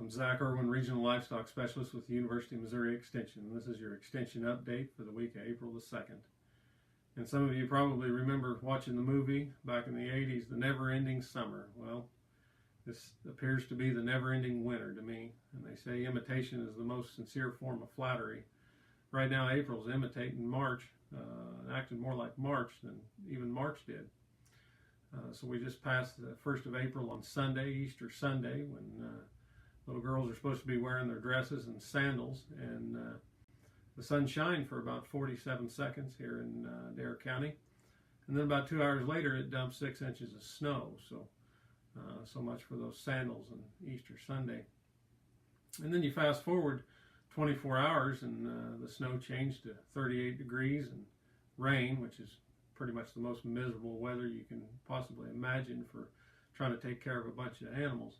I'm Zac Erwin, Regional Livestock Specialist with the University of Missouri Extension. This is your Extension update for the week of April the 2nd. And some of you probably remember watching the movie back in the 80s, The Never-Ending Summer. Well, this appears to be the never-ending winter to me. And they say imitation is the most sincere form of flattery. Right now, April's imitating March, acting more like March than even March did. So we just passed the 1st of April on Sunday, Easter Sunday, when little girls are supposed to be wearing their dresses and sandals, and the sun shined for about 47 seconds here in Dare County, and then about 2 hours later it dumped 6 inches of snow. So much for those sandals and Easter Sunday. And then you fast forward 24 hours and the snow changed to 38 degrees and rain, which is pretty much the most miserable weather you can possibly imagine for trying to take care of a bunch of animals.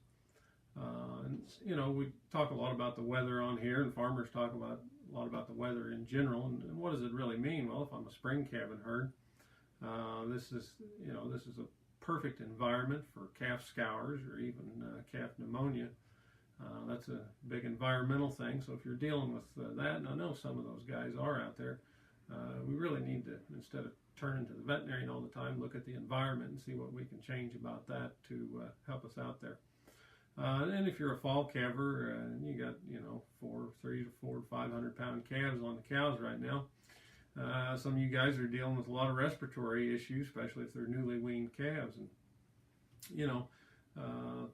And you know, we talk a lot about the weather on here, and farmers talk a lot about the weather in general. And what does it really mean? Well, if I'm a spring calving herd, this is a perfect environment for calf scours or even calf pneumonia. That's a big environmental thing. So if you're dealing with that, and I know some of those guys are out there, we really need to, instead of turning to the veterinarian all the time, look at the environment and see what we can change about that to help us out there. And if you're a fall calver and you got 300 to 400 to 500 pound calves on the cows right now, some of you guys are dealing with a lot of respiratory issues, especially if they're newly weaned calves. And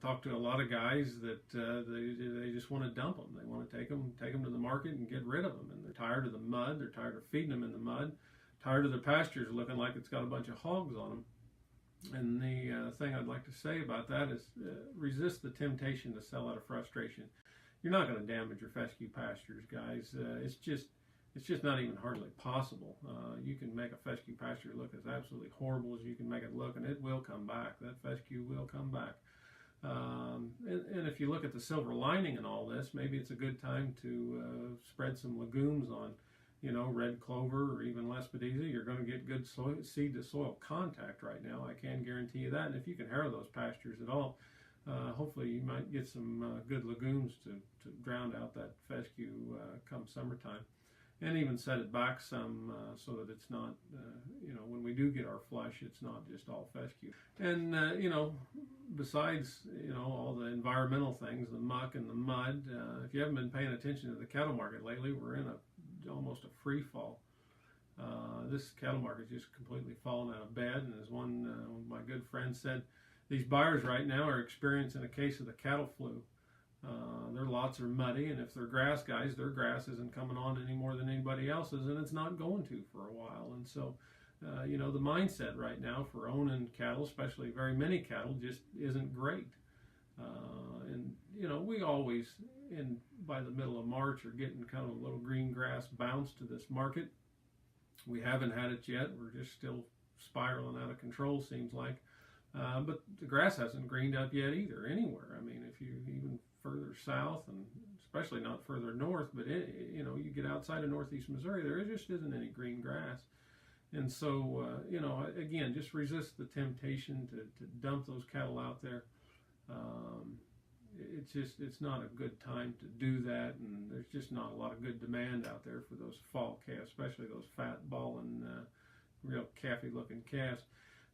talk to a lot of guys that they just want to dump them. They want to take them to the market and get rid of them. And they're tired of the mud. They're tired of feeding them in the mud. Tired of their pastures looking like it's got a bunch of hogs on them. And the thing I'd like to say about that is resist the temptation to sell out of frustration. You're not going to damage your fescue pastures, guys. It's just not even hardly possible. You can make a fescue pasture look as absolutely horrible as you can make it look, and it will come back. That fescue will come back. And if you look at the silver lining in all this, maybe it's a good time to spread some legumes on, red clover or even lespedeza. You're going to get good seed to soil contact right now. I can guarantee you that. And if you can harrow those pastures at all, hopefully you might get some good legumes to drown out that fescue come summertime. And even set it back some so that it's not, when we do get our flush, it's not just all fescue. And, besides, all the environmental things, the muck and the mud, if you haven't been paying attention to the cattle market lately, we're in almost a free fall. This cattle market is just completely fallen out of bed. And as one of my good friends said, these buyers right now are experiencing a case of the cattle flu. Their lots are muddy, and if they're grass guys, their grass isn't coming on any more than anybody else's, and it's not going to for a while. And so, the mindset right now for owning cattle, especially very many cattle, just isn't great. And we always, by the middle of March, are getting kind of a little green grass bounce to this market. We haven't had it yet. We're just still spiraling out of control, seems like. But the grass hasn't greened up yet either, anywhere. I mean, if you even further south, and especially not further north, but you get outside of northeast Missouri, there just isn't any green grass. And so, again, just resist the temptation to dump those cattle out there. It's not a good time to do that, and there's just not a lot of good demand out there for those fall calves, especially those fat, balling, real calfy-looking calves.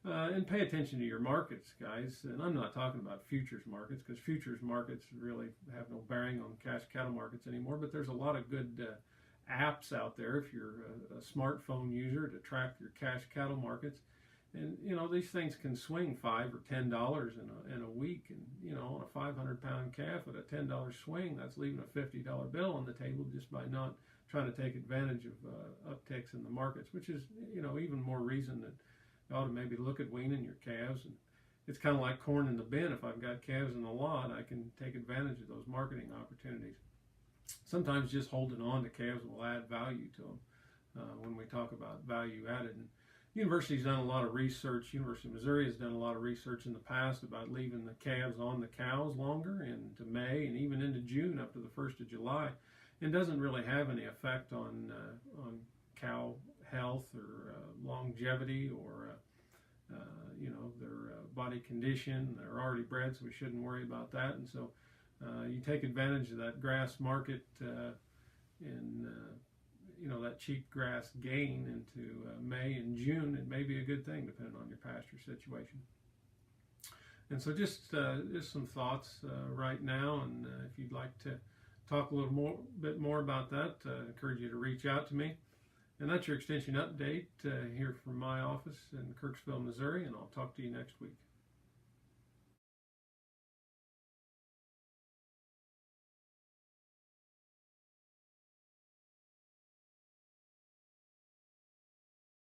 And pay attention to your markets, guys. And I'm not talking about futures markets, because futures markets really have no bearing on cash cattle markets anymore. But there's a lot of good apps out there if you're a smartphone user to track your cash cattle markets. And these things can swing $5 or $10 in a week. And on a 500-pound calf at a $10 swing, that's leaving a $50 bill on the table just by not trying to take advantage of upticks in the markets, which is even more reason that you ought to maybe look at weaning your calves. And it's kind of like corn in the bin. If I've got calves in the lot, I can take advantage of those marketing opportunities. Sometimes just holding on to calves will add value to them when we talk about value added. And University's done a lot of research. University of Missouri has done a lot of research in the past about leaving the calves on the cows longer into May and even into June up to the 1st of July. It doesn't really have any effect on cow health or longevity or their body condition. They're already bred, so we shouldn't worry about that. And so you take advantage of that grass market in that cheap grass gain into May and June. It may be a good thing depending on your pasture situation. And so just some thoughts right now, and if you'd like to talk a little bit more about that, I encourage you to reach out to me. And that's your extension update here from my office in Kirksville, Missouri, and I'll talk to you next week.